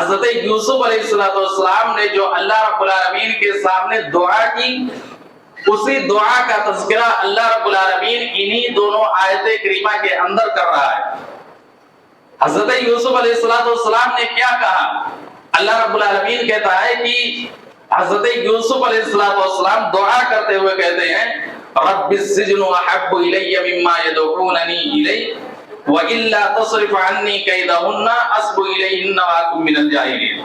حضرت یوسف علیہ السلام نے جو اللہ رب العالمین کے سامنے دعا کی، اسی دعا کا تذکرہ اللہ رب العالمین انہی دونوں آیت کریمہ کے اندر کر رہا ہے۔ حضرت یوسف علیہ السلام نے کیا کہا؟ اللہ رب العالمین کہتا ہے کہ حضرت یوسف علیہ السلام دعا کرتے ہوئے کہتے ہیں رب السجن احب الی مما يدعوننی الیہ والا تصرف عنی کیدہن اصب الیہن واکن من الجاہلین۔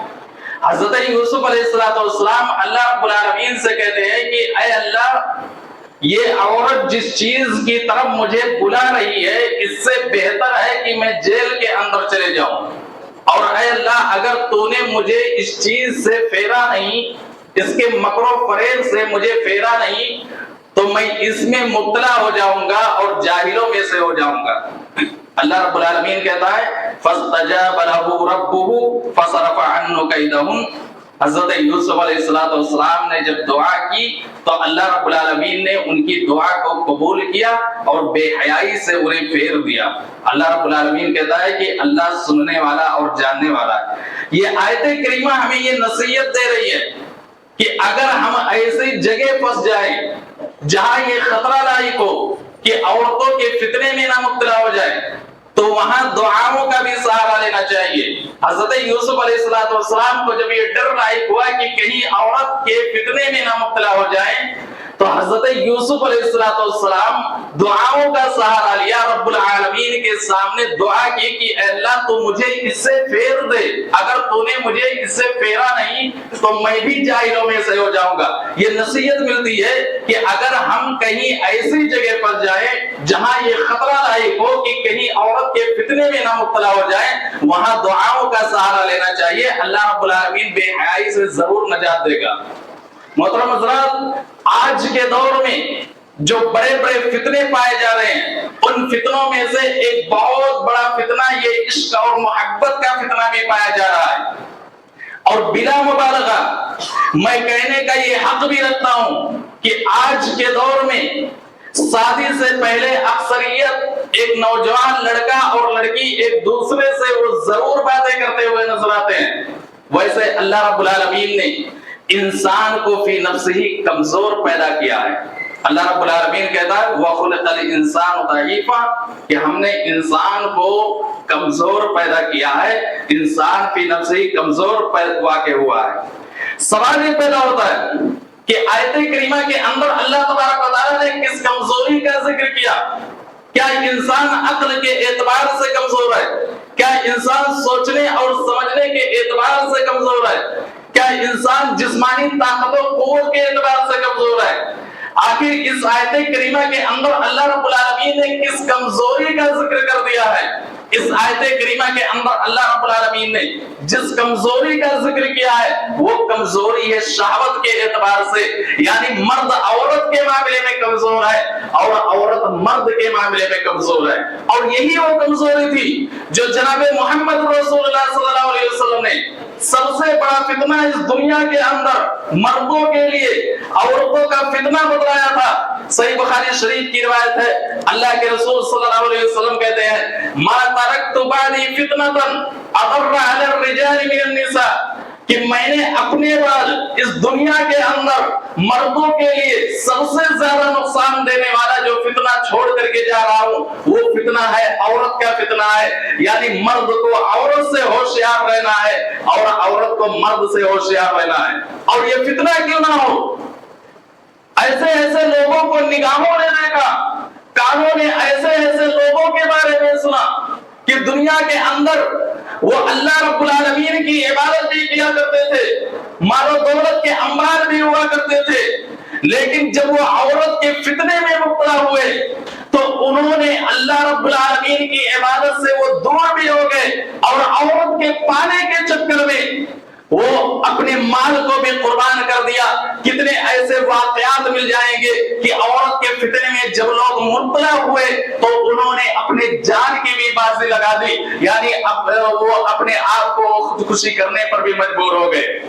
حضرت یوسف علیہ السلام اللہ رب العالمین سے کہتے ہیں کہ اے اللہ، یہ عورت جس چیز کی طرف مجھے بلا رہی ہے اس سے بہتر ہے کہ میں جیل کے اندر چلے جاؤں، اور اے اللہ اگر تو نے مجھے اس چیز سے پھیرا نہیں، اس کے مکر و فریب سے مجھے پھیرا نہیں، تو میں اس میں مبتلا ہو جاؤں گا اور جاہلوں میں سے ہو جاؤں گا۔ اللہ رب العالمین کہتا ہے فاستجاب له ربه فصرف عنه كيدهن۔ حضرت یوسف علیہ السلام نے جب دعا کی تو اللہ رب العالمین نے ان کی دعا کو قبول کیا اور بے حیائی سے انہیں پھیر دیا۔ اللہ رب العالمین کہتا ہے کہ اللہ سننے والا اور جاننے والا ہے۔ یہ آیت کریمہ ہمیں یہ نصیحت دے رہی ہے کہ اگر ہم ایسی جگہ پھنس جائیں جہاں یہ خطرہ لاحق ہو کہ عورتوں کے فتنے میں نہ مبتلا ہو جائے، تو وہاں دعاؤں کا بھی سہارا لینا چاہیے۔ حضرت یوسف علیہ السلام کو جب یہ ڈر لاحق ہوا کہ کہیں عورت کے فتنے میں نہ مبتلا ہو جائیں، تو حضرت یوسف علیہ السلام دعاؤں کا سہارا لیا، رب العالمین کے سامنے دعا کی کہ اے اللہ تو مجھے اس سے پھیر دے، اگر تو نے مجھے اس سے پھیرا نہیں تو میں بھی جاہلوں میں سے ہو جاؤں گا۔ یہ نصیحت ملتی ہے کہ اگر ہم کہیں ایسی جگہ پر جائیں جہاں یہ خطرہ لاحق ہو کہ کہیں عورت کے فتنے میں نہ مبتلا ہو جائیں، وہاں دعاؤں کا سہارا لینا چاہیے، اللہ رب العالمین بے حیائی سے ضرور نجات دے گا۔ محترم حضرات، آج کے دور میں جو بڑے بڑے فتنے پائے جا رہے ہیں، ان فتنوں میں سے ایک بہت بڑا فتنہ یہ عشق اور محبت کا فتنہ بھی پایا جا رہا ہے، اور بلا مبالغہ میں کہنے کا یہ حق بھی رکھتا ہوں کہ آج کے دور میں شادی سے پہلے اکثریت ایک نوجوان لڑکا اور لڑکی ایک دوسرے سے وہ ضرور باتیں کرتے ہوئے نظر آتے ہیں۔ ویسے اللہ رب العالمین نے انسان کو فی نفسہ کمزور پیدا کیا ہے۔ اللہ رب العالمین کہتا ہے وَخُلِقَ الْإِنسَانُ ضَعِيفًا، کہ ہم نے انسان کو کمزور پیدا کیا ہے، انسان فی نفسہ کمزور واقع ہوا ہے۔ سوال یہ پیدا ہوتا ہے کہ آیت کریمہ کے اندر اللہ تبارک و تعالیٰ نے کس کمزوری کا ذکر کیا؟ کیا انسان عقل کے اعتبار سے کمزور ہے؟ کیا انسان سوچنے اور سمجھنے کے اعتبار سے کمزور ہے؟ کیا انسان جسمانی طاقت و قوت کے اعتبار سے کمزور ہے؟ آخر اس آیت کریمہ کے اندر اللہ رب العالمین نے کس کمزوری کا ذکر کر دیا ہے؟ اس آیت کریمہ کے اندر اللہ رب العالمین نے جس کمزوری کا ذکر کیا ہے وہ کمزوری ہے شہوت کے اعتبار سے، یعنی مرد عورت کے معاملے میں کمزور ہے اور عورت مرد کے معاملے میں کمزور ہے۔ اور یہی وہ کمزوری تھی جو جناب محمد رسول اللہ صلی اللہ علیہ وسلم نے سب سے بڑا فتنہ اس دنیا کے اندر مردوں کے لیے عورتوں کا فتنہ بتلایا تھا۔ صحیح بخاری شریف کی روایت ہے، اللہ کے رسول صلی اللہ علیہ وسلم کہتے ہیں ما ترکت بعدی فتنة اضر علی الرجال من النساء، کہ میں نے اپنے بعد اس دنیا کے اندر مردوں کے لیے سب سے زیادہ نقصان دینے والا جو فتنہ چھوڑ کر کے جا رہا ہوں وہ فتنہ ہے عورت کا فتنہ ہے، یعنی مرد کو عورت سے ہوشیار رہنا ہے اور عورت کو مرد سے ہوشیار رہنا ہے۔ اور یہ فتنہ کیوں نہ ہو؟ ایسے ایسے لوگوں کو نگاہوں نے دیکھا، کانوں نے ایسے ایسے لوگوں کے بارے میں سنا کہ دنیا کے اندر وہ اللہ رب العالمین کی عبادت بھی کیا کرتے تھے، مال و دولت کے انبار بھی ہوا کرتے تھے، لیکن جب وہ عورت کے فتنے میں مبتلا ہوئے تو انہوں نے اللہ رب العالمین کی عبادت سے وہ دور بھی ہو گئے اور عورت کے پانے کے چکر میں وہ اپنے مال کو بھی قربان کر دیا۔ کتنے ایسے واقعات مل جائیں گے کہ عورت کے فتنے میں جب لوگ مبتلا ہوئے تو انہوں نے اپنے جان کی بھی بازی لگا دی، یعنی وہ اپنے آپ کو خودکشی کرنے پر بھی مجبور ہو گئے۔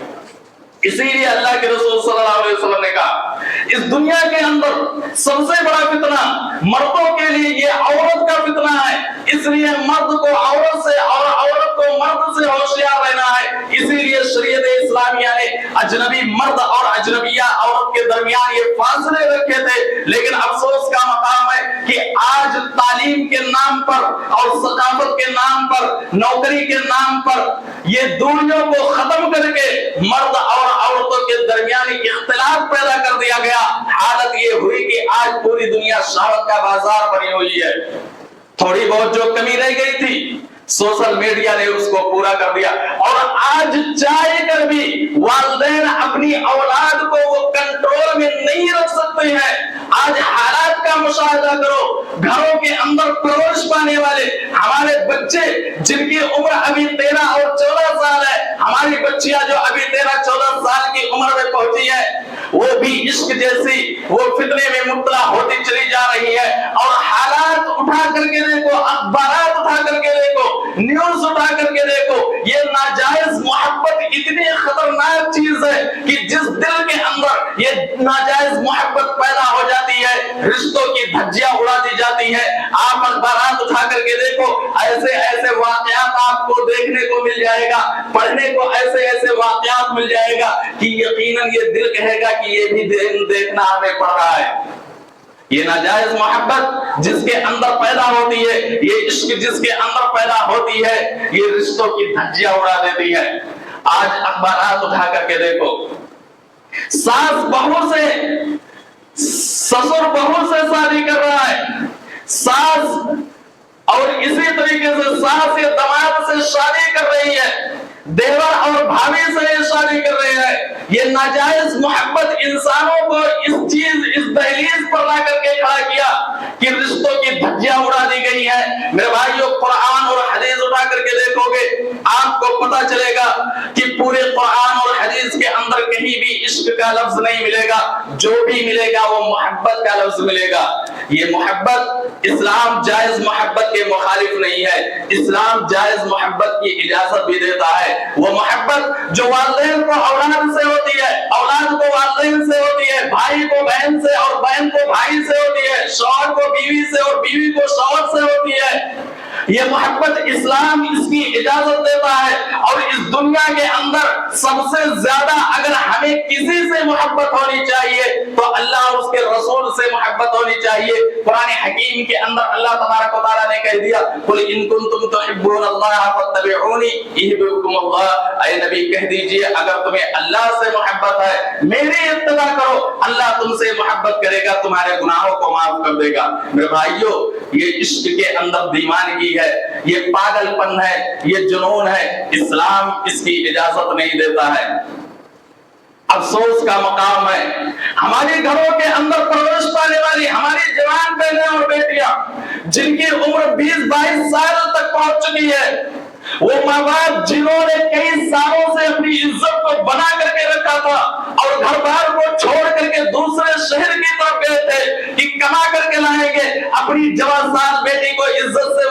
اسی لیے اللہ کے رسول صلی اللہ علیہ وسلم نے کہا اس دنیا کے اندر سب سے بڑا فتنہ مردوں کے لیے یہ عورت کا فتنہ ہے، اس لیے مرد کو عورت سے اور عورت کو مرد سے ہوشیار رہنا ہے۔ اسی لیے شریعت اسلامیہ نے اجنبی مرد اور اجنبیہ عورت کے درمیان یہ فاصلے رکھے تھے، لیکن افسوس کا مقام ہے کہ آج تعلیم کے نام پر اور ثقافت کے نام پر، نوکری کے نام پر یہ دوریوں کو ختم کر کے مرد اور عورتوں کے درمیان اختلاف پیدا کر دیا گیا۔ حالت یہ ہوئی کہ آج پوری دنیا شہوت کا بازار بنی ہوئی ہے۔ تھوڑی بہت جو کمی رہ گئی تھی سوشل میڈیا نے اس کو پورا کر دیا، اور آج چاہ کر بھی والدین اپنی اولاد کو وہ کنٹرول میں نہیں رکھ سکتے ہیں۔ آج حالات کا مشاہدہ کرو، گھروں کے اندر پرورش پانے والے ہمارے بچے جن کی عمر ابھی 13 اور 14 سال ہے، ہماری بچیاں جو ابھی 13-14 سال کی عمر میں پہنچی ہے، وہ بھی عشق جیسی وہ فتنے میں مبتلا ہوتی چلی جا رہی ہے۔ اور حالات اٹھا کر کے دیکھو، اخبارات اٹھا کر کے دیکھو، نیوز اٹھا کر کے دیکھو، یہ ناجائز محبت اتنی خطرناک چیز ہے کہ جس دل کے اندر یہ ناجائز محبت پیدا ہو جاتی ہے، رشتوں کی دھجیاں اڑا دی جاتی ہیں۔ آپ اخبارات اٹھا کر کے دیکھو، ایسے ایسے واقعات آپ کو دیکھنے کو مل جائے گا، پڑھنے کو ایسے ایسے واقعات مل جائے گا کہ یقیناً یہ دل کہے گا کہ یہ بھی دیکھنا ہمیں پڑ رہا ہے۔ یہ ناجائز محبت جس کے اندر پیدا ہوتی ہے، یہ عشق جس کے اندر پیدا ہوتی ہے، یہ رشتوں کی دھجیاں اڑا دیتی ہے۔ آج اخبارات اٹھا کر کے دیکھو، ساس بہو سے، سسر بہو سے شادی کر رہا ہے، ساس اور اسی طریقے سے ساس یا داماد سے شادی کر رہی ہے، دیور اور بھابھی سے شادی کر رہے ہیں۔ یہ ناجائز محبت انسانوں کو اس دہلیز پر لا کر کے کھڑا کیا کہ رشتوں کی دھجیاں اڑا دی گئی ہیں۔ میرے بھائیوں، قرآن اور حدیث اٹھا کر کے دیکھو گے، آپ کو پتا چلے گا کہ پورے قرآن اور حدیث کے اندر کہیں بھی عشق کا لفظ نہیں ملے گا، جو بھی ملے گا وہ محبت کا لفظ ملے گا۔ یہ محبت، اسلام جائز محبت کے مخالف نہیں ہے، اسلام جائز محبت کی اجازت بھی دیتا ہے۔ وہ محبت جو والدین کو اولاد سے ہوتی ہے، اولاد کو والدین سے ہوتی ہے، بھائی کو بہن سے اور بہن کو بھائی سے ہوتی ہے، شوہر کو بیوی سے اور بیوی کو شوہر سے ہوتی ہے، یہ محبت اسلام اس کی اجازت دیتا ہے۔ اور اس دنیا کے اندر سب سے زیادہ اگر ہمیں کسی سے محبت ہونی چاہیے تو اللہ اور اس کے رسول سے محبت ہونی چاہیے۔ قرآن حکیم کے اندر اللہ تبارک و تعالیٰ نے کہہ دیا، قل ان کنتم تحبون اللہ فاتبعونی یحببکم اللہ، اے نبی کہہ دیجئے اگر تمہیں اللہ سے محبت ہے میری اتباع کرو، اللہ تم سے محبت کرے گا، تمہارے گناہوں کو معاف کر دے گا۔ میرے بھائیوں، یہ عشق کے اندر دیوانگی ہے، یہ پاگل پن ہے، یہ جنون ہے، اسلام اس کی اجازت نہیں دیتا ہے۔ افسوس کا مقام ہے ہمارے گھروں کے اندر پرورش پانے والی ہماری جوان بہنیں اور بیٹیاں جن کی عمر 20-22 سال تک پہنچ چکی ہے، وہ ماں باپ جنہوں نے کئی سالوں سے اپنی عزت کو بنا کر کے رکھا تھا اور گھر بار کو چھوڑ کر کے دوسرے شہر کی طرف گئے تھے کہ کما کر کے لائیں گے، اپنی جوان سال بیٹی کو عزت سے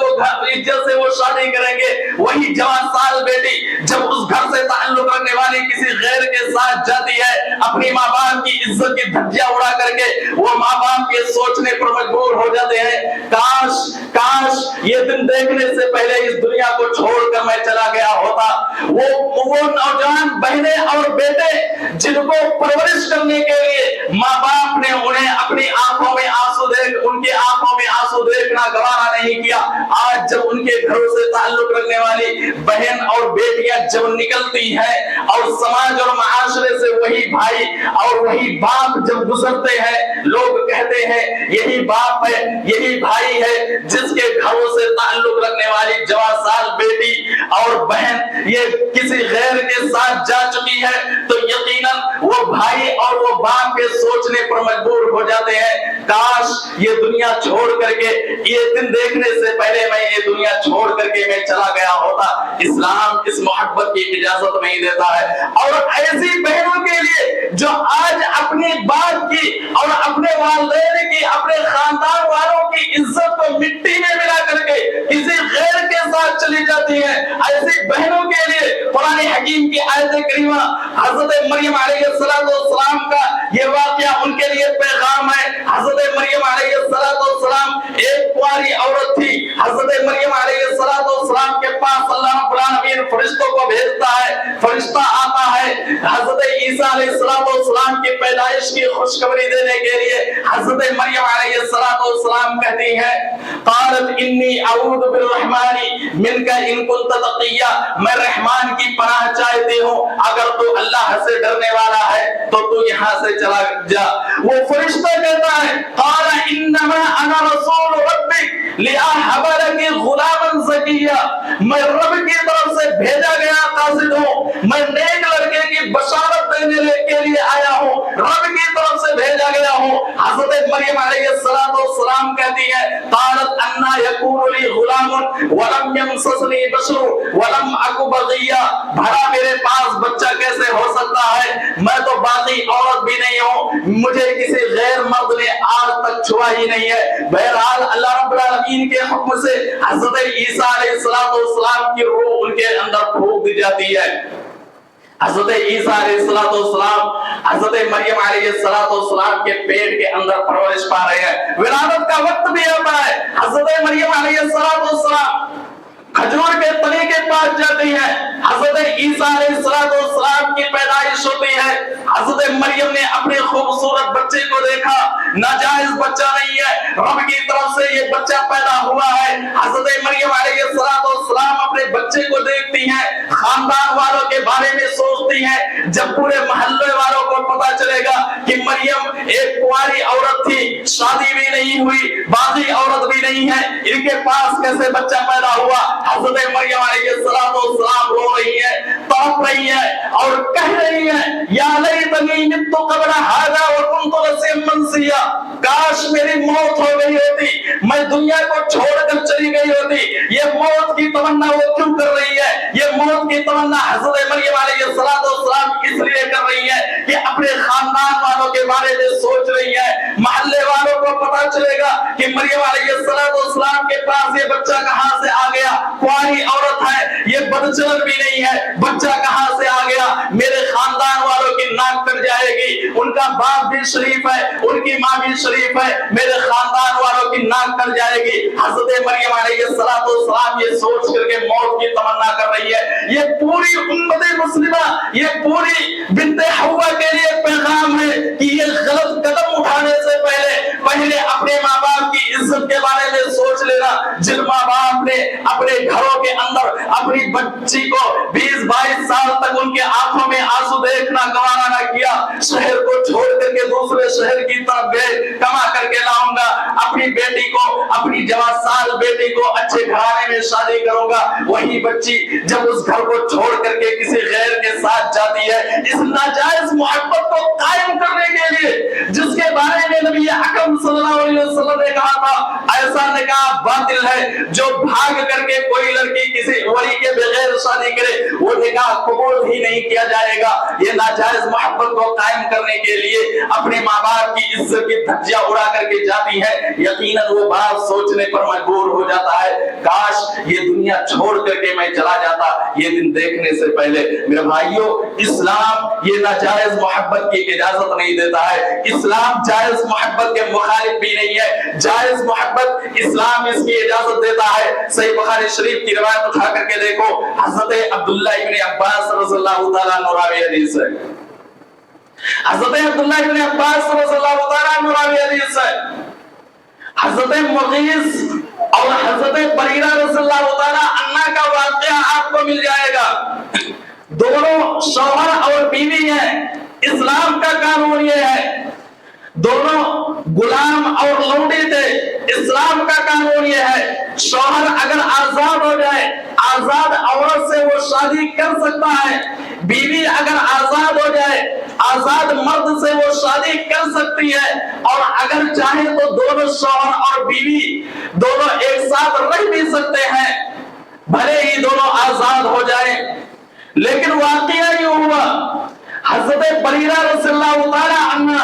وہ شادی کریں گے، وہی جوان سال بیٹی جب اس گھر سے تعلق رکھنے والی کسی غیر کے ساتھ جاتی ہے، اپنی ماں باپ کی عزت کی دھجیاں اڑا کر کے وہ ماں باپ کے سوچنے پر مجبور ہو جاتے ہیں، کاش یہ دن دیکھنے سے پہلے اس دنیا کو چھوڑ کر میں چلا گیا ہوتا۔ وہ نوجوان بہنیں اور بیٹے جن کو پرورش کرنے کے لیے ماں باپ نے انہیں اپنی آنکھوں میں آنسو دیکھنا گوارا نہیں کیا، آج جب ان کے گھروں سے تعلق رکھنے والی بہن اور بیٹیاں جب نکلتی ہیں اور سماج اور معاشرے سے وہی بھائی اور وہی باپ جب گزرتے ہیں، لوگ کہتے ہیں یہی باپ ہے، یہی بھائی ہے جس کے گھروں سے تعلق رکھنے والی جوان سال بیٹی اور بہن یہ کسی غیر کے ساتھ جا چکی ہے، تو یقیناً وہ بھائی اور وہ باپ کے سوچنے پر مجبور ہو جاتے ہیں، کاش یہ دنیا چھوڑ کر کے یہ دن دیکھنے سے پہلے میں یہ دنیا چھوڑ کر کے میں چلا گیا ہوتا۔ اسلام اس محبت کی اجازت نہیں دیتا ہے۔ اور ایسی بہنوں کے لیے جو آج اپنی باپ کی اور اپنے والدین کی، اپنے خاندان والوں کی عزت کو مٹی میں ملا کر کے کسی غیر کے ساتھ ساتھ چلی جاتی ہیں، ایسی بہنوں کے لیے قرآن حکیم کی آیت کریمہ حضرت مریم علیہ السلام کا یہ واقعہ ان کے لیے پیغام ہے۔ حضرت مریم علیہ السلام ایک کنواری عورت تھی۔ حضرت مریم علیہ السلام کے پاس اللہ رب العالمین فرشتوں کو بھیجتا ہے، فرشتہ آتا ہے حضرت عیسیٰ علیہ السلام کی پیدائش کی خوشخبری دینے کے لیے۔ حضرت مریم علیہ السلام کہتی ہے قالت انی اعوذ بالرحمن منک ان کنت تقیا، میں رحمان کی پناہ چاہتی ہوں، اگر تو اللہ سے ڈرنے والا ہے تو تو یہاں سے چلا جا۔ وہ فرشتہ کہتا ہے قال انما انا رسول ربک لاہب لک غلاما زکیا، میں رب کی طرف سے بھیجا گیا قاصد ہوں، میں نیک لڑکے کی بشارت دینے کے لیے آیا ہوں، رب کی طرف سے بھیجا گیا ہوں۔ حضرت مریم علیہ السلام کہتی ہے قالت انا یکون لی غلام ولم یمسسنی بشر ولم اک بغیا، بھلا میرے پاس بچہ کیسے ہو سکتا ہے، میں تو باقی عورت بھی نہیں ہوں، مجھے کسی غیر مرد نے آج تک چھوا ہی نہیں ہے۔ بہرحال اللہ رب العالمین کے حکم سے حضرت عیسیٰ علیہ السلام کی روح ان کے اندر پھونک دی جاتی ہے۔ حضرت عیسیٰ علیہ السلام حضرت مریم علیہ السلام کے پیٹ کے اندر پرورش پا رہے ہیں، ولادت کا وقت بھی آتا ہے۔ حضرت مریم علیہ السلام کھجور کے تنے کے پاس جاتی ہیں، حضرت عیسیٰ علیہ السلام کی پیدائش ہوتی ہے۔ حضرت مریم نے اپنے خوبصورت بچے کو دیکھا، ناجائز بچہ نہیں ہے، رب کی طرف سے یہ بچہ پیدا ہوا ہے۔ حضرت مریم علیہ السلام اپنے بچے کو دیکھتی ہیں، خاندان والوں کے بارے میں سوچتی ہیں، جب پورے محلے والوں کو پتا چلے گا کہ مریم ایک کنواری عورت تھی، شادی بھی نہیں ہوئی، باقی عورت بھی نہیں ہے، ان کے پاس کیسے بچہ پیدا ہوا۔ حضرت مریم علیہ السلام رو رہی ہے، تڑپ رہی ہے اور کہہ رہی ہے یا لیتنی مت قبل ھذا وکنت نسیا منسیا، کاش میری موت ہو گئی ہوتی، میں دنیا کو چھوڑ کر چلی گئی ہوتی۔ یہ موت کی تمنا وہ کیوں کر رہی ہے؟ یہ موت کی تمنا حضرت مریم علیہ السلام اس لیے کر رہی ہے کہ اپنے خاندان والوں کے بارے میں سوچ رہی ہے، محلے والوں کو پتا چلے گا کہ مریم علیہ السلام کے پاس یہ بچہ کہاں سے آ گیا، کنواری عورت ہے، یہ بدچلن بھی نہیں ہے، بچہ کہاں سے آ گیا، میرے خاندان والوں کی ناک کٹ جائے گی، ان کا باپ بھی شریف ہے، ان کی ماں بھی شریف ہے، میرے خاندان والوں کی ناک کٹ جائے گی۔ حضرت مریم علیہ السلام یہ سوچ کر کے موت کی تمنا کر رہی ہے۔ یہ پوری امت مسلمہ، یہ پوری بنت حوا کے لیے پیغام ہے کہ یہ غلط قدم اٹھانے سے پہلے اپنے ماں باپ کی عزت کے بارے میں سوچ لینا۔ جن ماں باپ نے اپنے گھروں کے اندر اپنی بچی کو 20-22 سال تک ان کے آنکھوں میں آنسو دیکھنا گوارا نہ کیا، شہر کو چھوڑ کر کے دوسرے شہر کی طرف گئے، کما کر کے لاؤں گا اپنی بیٹی کو، اپنی جوان سال بیٹی کو اچھے گھرانے میں شادی کروں گا، وہی بچی جب اس گھر کو چھوڑ کر کے کسی غیر کے ساتھ جاتی ہے، اس ناجائز محبت کو قائم کرنے کے لیے جس کے بارے میں نبی اکرم صلی اللہ علیہ وسلم نے کہا تھا ایسا نکاح باطل ہے، جو بھاگ کر کے کوئی لڑکی کسی ولی کے بغیر شادی کرے وہ نکاح قبول ہی نہیں کیا جائے گا۔ یہ ناجائز محبت کو قائم کرنے کے لیے اپنے ماں باپ کی عزت کی دھجیاں اڑا کر کے جاتی ہے، یقیناً وہ بات سوچنے پر مجبور ہو جاتا ہے کاش یہ دنیا چھوڑ کر کے میں چلا جاتا یہ دن دیکھنے سے پہلے۔ میرے بھائیوں، اسلام یہ ناجائز محبت کی اجازت نہیں دیتا ہے، اسلام جائز محبت کے مخالف بھی نہیں ہے، جائز محبت اسلام اس کی اجازت دیتا ہے۔ صحیح بخاری شریف کی روایت اٹھا کر کے دیکھو، حضرت عبداللہ ابن عباس رضی اللہ تعالیٰ عنہ راوی حدیث ہے، حضرت عبداللہ ابن عباس رضی اللہ تعالیٰ عنہ راوی حدیث ہے، حضرت مغیث اور حضرت بریرہ رضی اللہ تعالیٰ عنہ کا واقعہ آپ کو مل جائے گا۔ دونوں شوہر اور بیوی ہیں، اسلام کا قانون یہ ہے، دونوں غلام اور لونڈی تھے، اسلام کا قانون یہ ہے شوہر اگر آزاد ہو جائے آزاد عورت سے وہ شادی کر سکتا ہے، بیوی اگر آزاد ہو جائے آزاد مرد سے وہ شادی کر سکتی ہے، اور اگر چاہے تو دونوں شوہر اور بیوی دونوں ایک ساتھ رہ بھی سکتے ہیں، بھلے ہی دونوں آزاد ہو جائیں۔ لیکن واقعہ یہ ہوا حضرت بریرہ رضی اللہ تعالی عنہ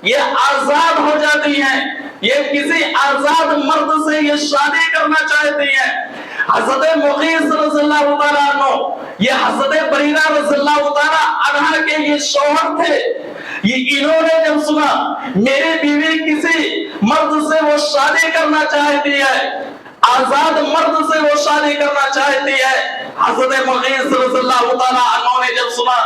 یہ آزاد ہو جاتی ہیں، یہ کسی آزاد مرد سے یہ شادی کرنا چاہتی ہیں۔ حضرت مغیث رضی اللہ تعالیٰ عنہ یہ حضرت بریرہ رضی اللہ تعالیٰ عنہ کے یہ شوہر تھے. یہ انہوں نے جب سنا میری بیوی کسی مرد سے وہ شادی کرنا چاہتی ہے, آزاد مرد سے وہ شادی کرنا چاہتی ہے, حضرت مغیث رضی اللہ تعالیٰ عنہ نے جب سنا,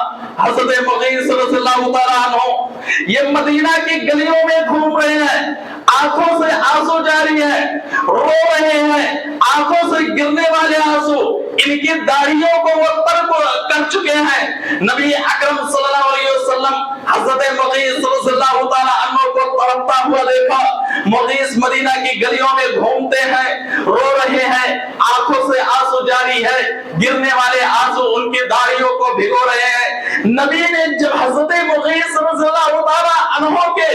حضرت مغیث رضی اللہ تعالیٰ عنہ یہ مدینہ کی گلیوں میں گھوم رہے ہیں, آنکھوں سے آنسو جاری ہے, رو رہے ہیں, آنکھوں سے گرنے والے آنسو, ان کی داڑھیوں کو وہ ترک کر چکے ہیں. نبی اکرم صلی اللہ علیہ وسلم حضرت مغیث رضی اللہ تعالیٰ عنہ کو تڑپتا ہوا دیکھا. مغیث مدینہ کی گلیوں میں گھومتے ہیں, رو رہے ہیں, آنکھوں سے آنسو جاری ہے, گرنے والے آنسو ان کی داڑھیوں کو بھگو رہے ہیں. نبی نے جب حضرت مغیث رضی اللہ تعالیٰ عنہ کے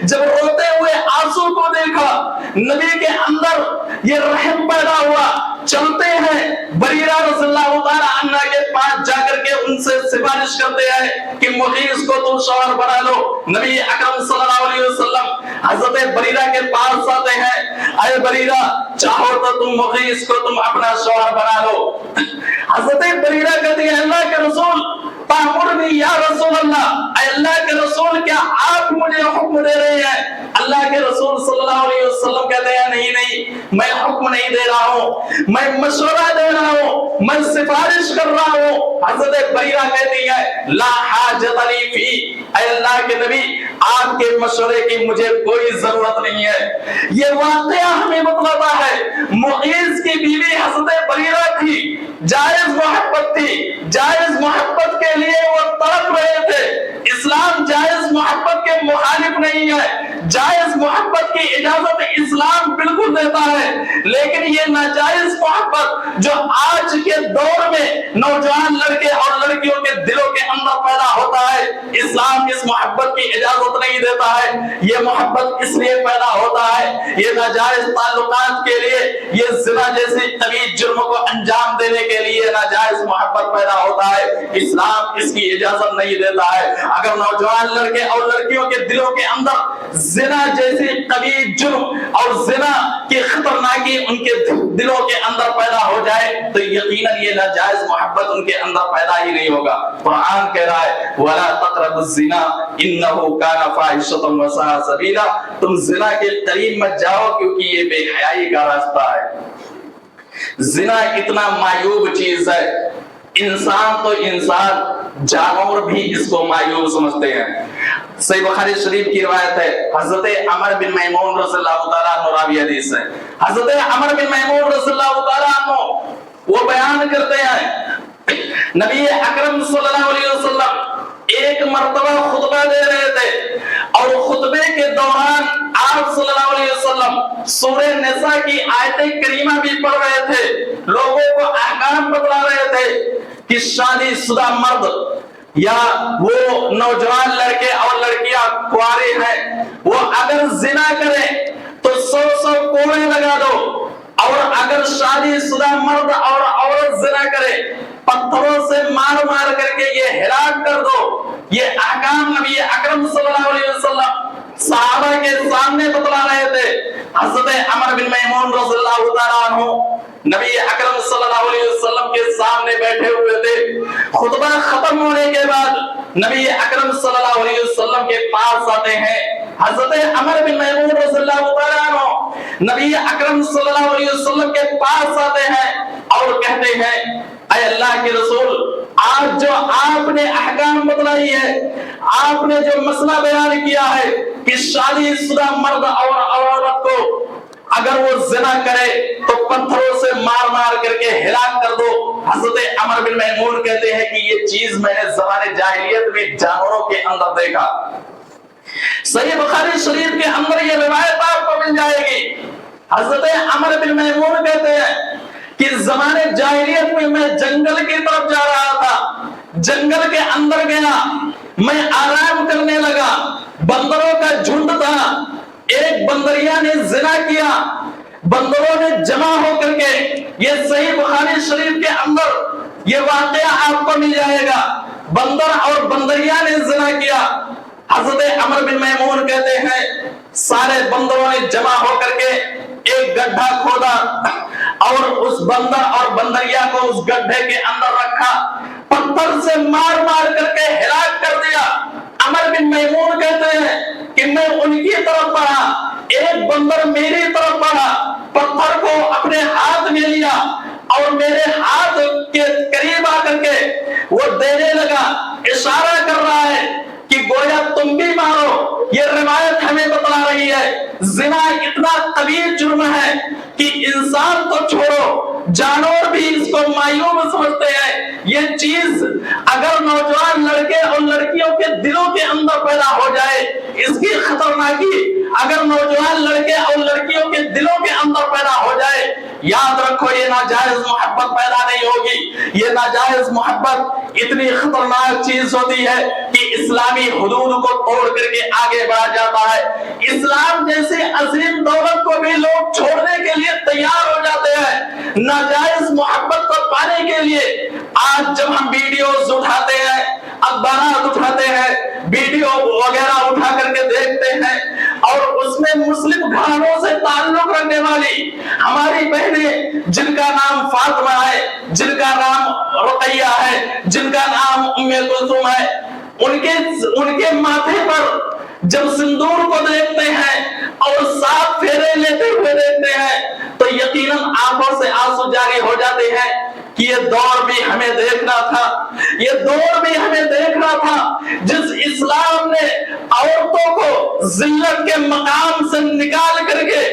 جب روتے ہوئے آنسو کو دیکھا, نبی کے اندر یہ رحم پیدا ہوا. چلتے ہیں, بریرہ رضی اللہ تعالیٰ عنہ کے پاس جا کر کے ان سے سفارش کرتے ہیں کہ مغیث کو تم شوہر بنا لو. نبی اکرم صلی اللہ علیہ وسلم حضرت بریرہ کے پاس آتے ہیں, اے بریرہ چاہو تو تم مغیث کو تم اپنا شوہر بنا لو. حضرت بریرہ کہتے ہیں اللہ کے رسول تامرنی یا رسول اللہ, اے اللہ کے رسول کیا آپ مجھے حکم دے رہے ہیں؟ اللہ کے رسول صلی اللہ علیہ وسلم کہتے ہیں نہیں نہیں, میں حکم نہیں دے رہا ہوں, میں مشورہ دے رہا ہوں, میں سفارش کر رہا ہوں. حضرت بریرہ کہتی ہے لا حاجت لی فی, اے اللہ کے نبی آپ کے مشورے کی مجھے کوئی ضرورت نہیں ہے. یہ واقعہ ہمیں بتلاتا ہے مغیث کی بیوی حضرت بریرہ تھی, جائز محبت تھی, جائز محبت کے لیے وہ تڑپ رہے تھے. اسلام جائز محبت کے مخالف نہیں ہے, جائز محبت کی اجازت اسلام بالکل دیتا ہے, لیکن یہ ناجائز محبت جو آج کے دور میں نوجوان لڑکے اور لڑکیوں کے دلوں کے اندر پیدا ہوتا ہے, اسلام اس محبت کی اجازت نہیں دیتا ہے. یہ محبت اس لیے پیدا ہوتا ہے, یہ ناجائز تعلقات کے لیے, یہ زنا جیسی طویل جرموں کو انجام دینے کے لیے ناجائز محبت پیدا ہوتا ہے. اسلام اس کی اجازت نہیں دیتا ہے. اگر نوجوان لڑکے اور لڑکیوں کے دلوں کے اندر زنا جیسی طویل جرم اور زنا کی خطرناکی ان کے دلوں کے اندر پیدا ہو جائے تو یقیناً یہ ناجائز محبت ان کے اندر پیدا ہی نہیں ہوگا. قرآن کہہ رہا ہے وَلَا تَقْرَبُوا الزِّنَا إِنَّهُ كَانَ فَاحِشَةً وَسَاءَ سَبِيلًا, تم زنا کے قریب مت جاؤ کیونکہ یہ بے حیائی کا راستہ ہے. زنا اتنا معیوب چیز ہے, انسان تو انسان, جانور بھی اس کو معیوب سمجھتے ہیں. صحیح بخاری شریف کی روایت ہے, حضرت عمر بن میمون رضی اللہ تعالیٰ عنہ راوی حدیث ہے. حضرت عمر بن میمون رضی اللہ تعالیٰ عنہ وہ بیان کرتے ہیں نبی اکرم صلی اللہ علیہ وسلم ایک مرتبہ خطبہ دے رہے تھے اور خطبے کے دوران آپ صلی اللہ علیہ وسلم سورہ نساء کی آیت کریمہ بھی پڑھ رہے تھے, لوگوں کو احکام بتلا رہے تھے کہ شادی شدہ مرد یا وہ نوجوان لڑکے اور لڑکیاں کوارے ہیں, وہ اگر زنا کریں تو 100 کوڑے لگا دو, اور اگر شادی شدہ مرد اور عورت زنا کرے پتھروں سے مار مار کر کے یہ ہلاک کر دو. یہ احکام نبی اکرم صلی اللہ علیہ وسلم صحابہ کے سامنے بتلا رہے تھے. حضرت عمر بن میمون رضی اللہ تعالیٰ عنہ نبی اکرم صلی اللہ علیہ وسلم کے سامنے بیٹھے ہوئے تھے. خطبہ ختم ہونے کے بعد نبی اکرم صلی اللہ علیہ وسلم کے پاس آتے ہیں. حضرت عمر بن میمون رضی اللہ تعالیٰ عنہ نبی اکرم صلی اللہ علیہ وسلم کے پاس آتے ہیں اور کہتے ہیں اے اللہ کے رسول, آج جو آپ نے احکام بتلائی ہے, آپ نے جو مسئلہ بیان کیا ہے کہ شادی شدہ مرد اور عورت کو اگر وہ زنا کرے تو پتھروں سے مار مار کر کے ہلاک کر دو. حضرت عمر بن میمون کہتے ہیں کہ یہ چیز میں نے زمانے جاہلیت میں جانوروں کے اندر دیکھا. صحیح بخاری شریف کے اندر یہ روایت آپ کو مل جائے گی. حضرت عمر بن میمون کہتے ہیں کہ زمانے جاہلیت میں میں جنگل کی طرف جا رہا تھا, جنگل کے اندر گیا, میں آرام کرنے لگا, بندروں کا جھنڈ تھا, ایک بندریا نے زنا کیا, بندروں نے جمع ہو کر کے, یہ صحیح بخاری شریف کے اندر یہ واقعہ آپ کو مل جائے گا, بندر اور بندریا نے زنا کیا. حضرت عمر بن میمون کہتے ہیں سارے بندروں نے جمع ہو کر کے ایک گڈھا کھودا اور اس بندر اور بندریا کو اس گڈھے کے اندر رکھا، پتھر سے مار مار کر کے ہلاک کر دیا۔ عمر بن میمون کہتے ہیں کہ میں ان کی طرف بڑھا، ایک بندر میری طرف بڑھا، پتھر کو اپنے ہاتھ میں لیا اور میرے ہاتھ کے قریب آ کر کے وہ دینے لگا، اشارہ کر رہا ہے کہ گویا تم بھی مارو۔ یہ روایت ہمیں بتلا رہی ہے زنا اتنا طویل جرم ہے کہ انسان تو چھوڑو، جانور بھی اس کو معیوب سمجھتے ہیں۔ یہ چیز اگر نوجوان لڑکے اور لڑکیوں کے دلوں کے اندر پیدا ہو جائے، اس کی خطرناکی اگر نوجوان لڑکے اور لڑکیوں کے دلوں کے اندر پیدا ہو جائے، یاد رکھو یہ ناجائز محبت پیدا نہیں ہوگی۔ یہ ناجائز محبت اتنی خطرناک چیز ہوتی ہے کہ اسلامی حدود کو توڑ کر کے آگے بڑھا جاتا ہے۔ اسلام جیسی عظیم دولت کو بھی لوگ چھوڑنے کے لیے تیار ہو جاتے ہیں ناجائز محبت کو پانے کے لیے۔ آج جب ہم ویڈیوز اٹھاتے ہیں، اخبارات اٹھاتے ہیں، ویڈیو وغیرہ اٹھا کر کے دیکھتے ہیں اور اس میں مسلم گھرانوں سے تعلق رکھنے والی ہماری بہنیں جن کا نام فاطمہ ہے، جن کا نام رقیہ ہے، جن کا نام ام کلثوم ہے، ان کے ماتھے پر جب سندور کو دیکھتے ہیں اور 7 پھیرے لیتے ہوئے دیکھتے ہیں تو یقیناً آنکھوں سے آنسو جاری ہو جاتے ہیں کہ یہ دور بھی ہمیں دیکھنا تھا، یہ دور بھی ہمیں دیکھنا تھا جس اسلام نے عورتوں کو ذلت کے مقام سے نکال کر کے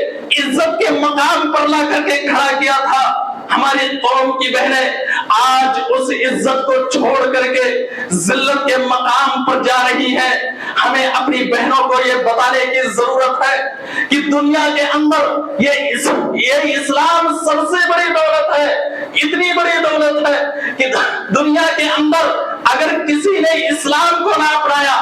عزت کے مقام پر لا کر کے کھڑا کیا تھا۔ ہماری قوم کی بہنیں آج اس عزت کو چھوڑ کر کے ذلت کے مقام پر جا رہی ہیں۔ ہمیں اپنی بہنوں کو یہ بتانے کی ضرورت ہے کہ دنیا کے اندر یہ اسلام سب سے بڑی دولت ہے، اتنی بڑی دولت ہے کہ دنیا کے اندر اگر کسی نے اسلام کو نہ اپنایا،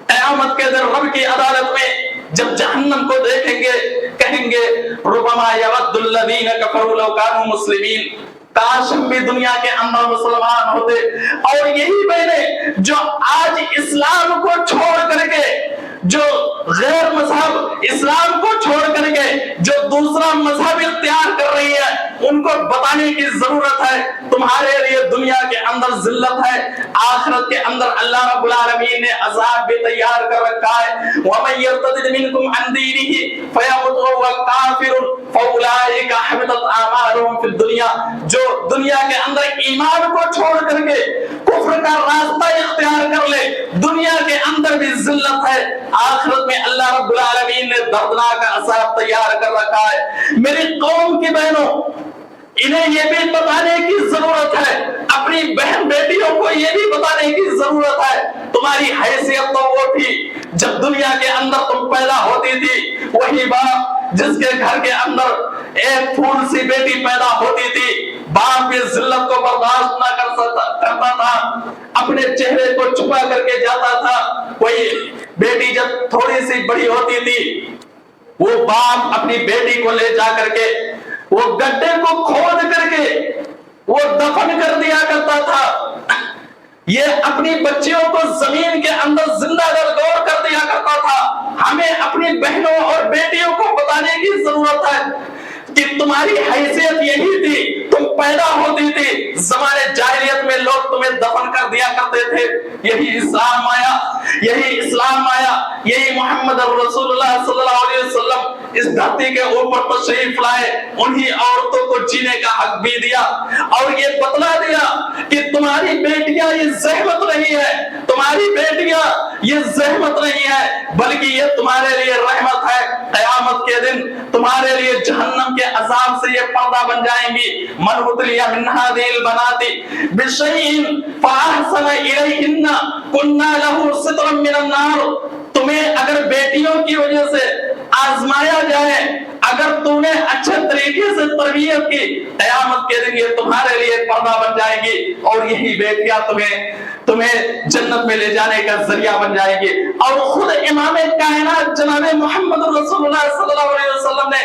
قیامت کے دن رب کی عدالت میں جب جہنم کو دیکھیں گے کہیں گے ربما یود الذین کفروا لو کانوا مسلمین، کاش ہم بھی دنیا کے اندر مسلمان ہوتے۔ اور یہی بہنیں جو آج اسلام کو چھوڑ کر کے، جو غیر مذہب اسلام کو چھوڑ کر کے جو دوسرا مذہب اختیار کر رہی ہے، ان کو بتانے کی ضرورت ہے تمہارے لیے دنیا کے اندر ذلت ہے، آخرت کے اندر اللہ رب العالمین نے عذاب بھی تیار کر رکھا ہے۔ وَمَن يَرْتَدِدْ مِنْكُمْ عَنْ دِينِهِ فَيَمُتْ وَهُوَ كَافِرٌ فَأُولَٰئِكَ حَبِطَتْ أَعْمَالُهُمْ فِي الدُّنْيَا، جو دنیا کے اندر ایمان کو چھوڑ کر کے کفر کا راستہ اختیار کر لے، دنیا کے اندر بھی ذلت ہے، آخرت میں اللہ رب العالمین نے دردناک عذاب تیار کر رکھا ہے۔ میری قوم کی بہنوں، انہیں یہ بھی بتانے کی ضرورت ہے، اپنی بہن بیٹیوں کو یہ بھی بتانے کی ضرورت ہے، تمہاری حیثیت تو وہ تھی جب دنیا کے اندر تم پیدا ہوتی تھی، وہی باپ جس کے گھر کے اندر ایک پھول سی بیٹی پیدا ہوتی تھی، باپ اس ذلت کو برداشت نہ کرتا تھا، اپنے چہرے کو چھپا کر کے جاتا تھا۔ وہی بیٹی جب تھوڑی سی بڑی ہوتی تھی، وہ باپ اپنی بیٹی کو لے جا کر کے وہ گڈھے کو کھود کر کے وہ دفن کر دیا کرتا تھا، یہ اپنی بچیوں کو زمین کے اندر زندہ گور کر دیا کرتا تھا۔ ہمیں اپنی بہنوں اور بیٹیوں کو بتانے کی ضرورت ہے کہ تمہاری حیثیت یہی تھی، تم پیدا ہوتی تھی، زمانے جاہلیت میں لوگ تمہیں دفن کر دیا کرتے تھے، یہی اسلام آیا، یہی اسلام آیا، یہی محمد رسول اللہ صلی اللہ علیہ وسلم اس دھرتی کے اوپر تشریف لائے، انہی عورتوں کو جینے کا حق بھی دیا اور یہ بتلا دیا کہ تمہاری بیٹیاں یہ زحمت نہیں ہے، تمہاری بیٹیاں یہ زحمت نہیں ہے، بلکہ یہ تمہارے لیے رحمت ہے۔ قیامت کے دن تمہارے لیے جہنم کے عذاب سے یہ پردہ بن جائیں گی۔ من ابتلی من هذه البنات بشيء فاحسن اليهن كنا له سترا من النار، تمہیں اگر بیٹیوں کی وجہ سے آزمایا جائے، اگر تم نے اچھے طریقے سے تربیت کی، قیامت کے دن یہ تمہارے لیے پردہ بن جائے گی اور یہی بیٹیاں تمہیں جنت میں لے جانے کا ذریعہ بن جائے گی۔ اور خود امام کائنات جناب محمد رسول اللہ صلی اللہ علیہ وسلم نے